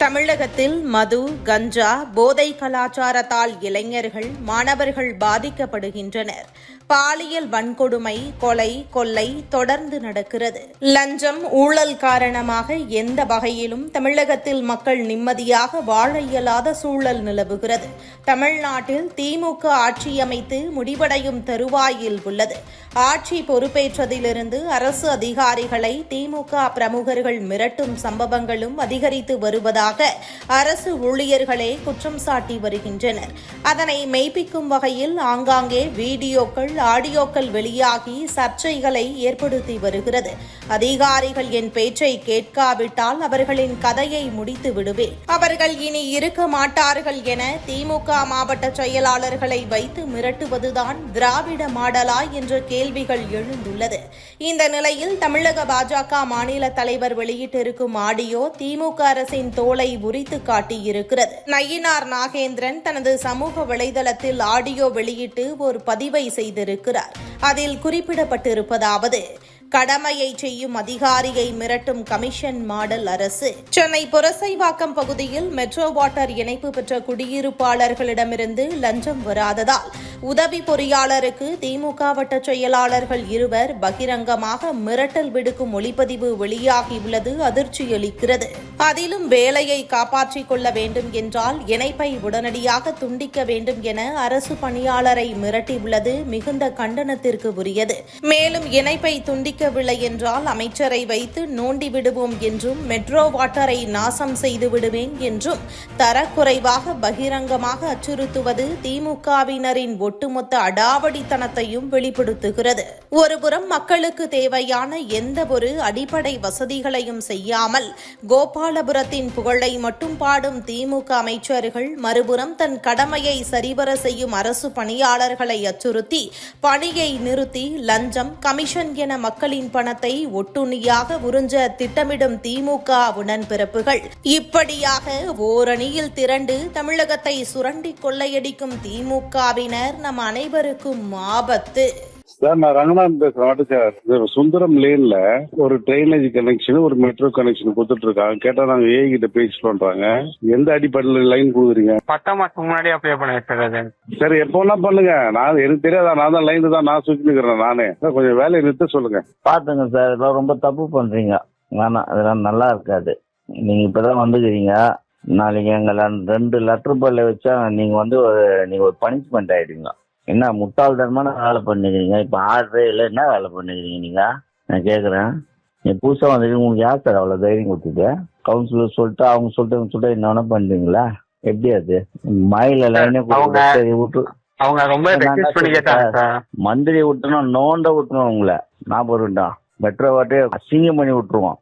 தமிழகத்தில் மது, கஞ்சா, போதை கலாச்சாரத்தால் இளைஞர்கள், மாணவர்கள் பாதிக்கப்படுகின்றனர். பாலியல் வன்கொடுமை, கொலை, கொள்ளை தொடர்ந்து நடக்கிறது. லஞ்சம், ஊழல் காரணமாக எந்த வகையிலும் தமிழகத்தில் மக்கள் நிம்மதியாக வாழ இயலாத சூழல் நிலவுகிறது. தமிழ்நாட்டில் திமுக ஆட்சி அமைத்து முடிவடையும் தருவாயில் உள்ளது. ஆட்சி பொறுப்பேற்றதிலிருந்து அரசு அதிகாரிகளை திமுக பிரமுகர்கள் மிரட்டும் சம்பவங்களும் அதிகரித்து வருவதாக அரசு ஊழியர்களே குற்றம் சாட்டி வருகின்றனர். அதனை மெய்ப்பிக்கும் வகையில் ஆங்காங்கே வீடியோக்கள், ஆடியோக்கள் வெளியாகி சர்ச்சைகளை ஏற்படுத்தி வருகிறது. அதிகாரிகள் என் பேச்சை கேட்காவிட்டால் அவர்களின் கதையை முடித்து விடுவேன், அவர்கள் இனி இருக்க மாட்டார்கள் என திமுக மாவட்ட செயலாளர்களை வைத்து மிரட்டுவதுதான் திராவிட மாடலா என்ற கேள்விகள் எழுந்துள்ளது. இந்த நிலையில் தமிழக பாஜக மாநில தலைவர் வெளியிட்டிருக்கும் ஆடியோ திமுக அரசின் தோளை உரித்து காட்டியிருக்கிறது. நயினார் நாகேந்திரன் தனது சமூக வலைதளத்தில் ஆடியோ வெளியிட்டு ஒரு பதிவை செய்திருக்கிறார். அதில் குறிப்பிடப்பட்டிருப்பதாவது: கடமையை செய்யும் அதிகாரியை மிரட்டும் கமிஷன் மாடல் அரசு. சென்னை புரசைவாக்கம் பகுதியில் மெட்ரோ வாட்டர் இணைப்பு பெற்ற குடியிருப்பாளர்களிடமிருந்து லஞ்சம் வராததால் உதவி பொறியாளருக்கு திமுக வட்ட செயலாளர்கள் இருவர் பகிரங்கமாக மிரட்டல் விடுக்கும் ஒளிப்பதிவு வெளியாகியுள்ளது அதிர்ச்சியளிக்கிறது. அதிலும் வேலையை காப்பாற்றிக் கொள்ள வேண்டும் என்றால் இணைப்பை உடனடியாக துண்டிக்க வேண்டும் என அரசு பணியாளரை மிரட்டியுள்ளது மிகுந்த கண்டனத்திற்கு உரியது. மேலும் இணைப்பை துண்டிக்கவில்லை என்றால் அமைச்சரை வைத்து நோண்டி விடுவோம் என்றும், மெட்ரோ வாட்டரை நாசம் செய்து விடுவேன் என்றும் தரக்குறைவாக பகிரங்கமாக அச்சுறுத்துவது திமுகவினரின் ஒட்டுமொத்த அடாவடித்தனத்தையும் வெளிப்படுத்துகிறது. ஒருபுறம் மக்களுக்கு தேவையான எந்த ஒரு அடிப்படை வசதிகளையும் செய்யாமல் கோபாலபுரத்தின் புகழை மட்டும் பாடும் திமுக அமைச்சர்கள், மறுபுறம் தன் கடமையை சரிவர செய்யும் அரசு பணியாளர்களை அச்சுறுத்தி பணியை நிறுத்தி லஞ்சம், கமிஷன் என மக்களின் பணத்தை ஒட்டுண்ணியாக உறிஞ்ச திட்டமிடும் திமுக உடன்பிறப்புகள். இப்படியாக ஓரணியில் திரண்டு தமிழகத்தை சுரண்டி கொள்ளையடிக்கும் திமுகவினர் நம் அனைவருக்கும் ஆபத்து. சார், நான் ரங்கநாதன் பேசுறேன் சார். சுந்தரம் லேன்ல ஒரு ட்ரைனேஜ் கனெக்ஷன், ஒரு மெட்ரோ கனெக்ஷன் கொடுத்துட்டு இருக்காங்க. கேட்டா நாங்க ஏ கிட்ட பேசி பண்றாங்க. எந்த அடிப்படையில் லைன் கொடுக்குறீங்க? 10 மாசத்துக்கு முன்னாடி அப்ளை பண்ண. சரி, எப்போனா பண்ணுங்க. நான் எனக்கு தெரியாதா? நான் தான் லைன் தான் நான் சுத்தினுக்கிறேன். நானே கொஞ்சம் வேலையை நிறுத்த சொல்லுங்க. பாத்துங்க சார், இதெல்லாம் ரொம்ப தப்பு பண்றீங்க. வேணாம், அதெல்லாம் நல்லா இருக்காது. நீங்க இப்பதான் வந்துக்கிறீங்க. நாளைக்கு எங்களை 2 லெட்டர் பல்ல வச்சா நீங்க ஒரு பனிஷ்மெண்ட் ஆயிடுங்க. என்ன முட்டாள்தனமான வேலை பண்ணிக்கிறீங்க? இப்போ ஆர்டரே என்ன வேலை பண்ணிக்கிறீங்க நீங்க? நான் கேட்குறேன். நீ புதுசாக வந்துட்டு உங்களுக்கு யார் சார் அவ்வளோ தைரியம் கொடுத்துட்டு? கவுன்சிலர் சொல்லிட்டு அவங்க சொல்லிட்டு என்ன வேணா பண்ணுறீங்களா? எப்படி அது மயில லைனே விட்டு அவங்க ரொம்ப மந்திரி விட்டுனா நோண்ட விட்டுருவோம் உங்களை. நான் போட்டுட்டோம் மெட்ரோ வாட்டே அசிங்கம் பண்ணி விட்டுருவோம்.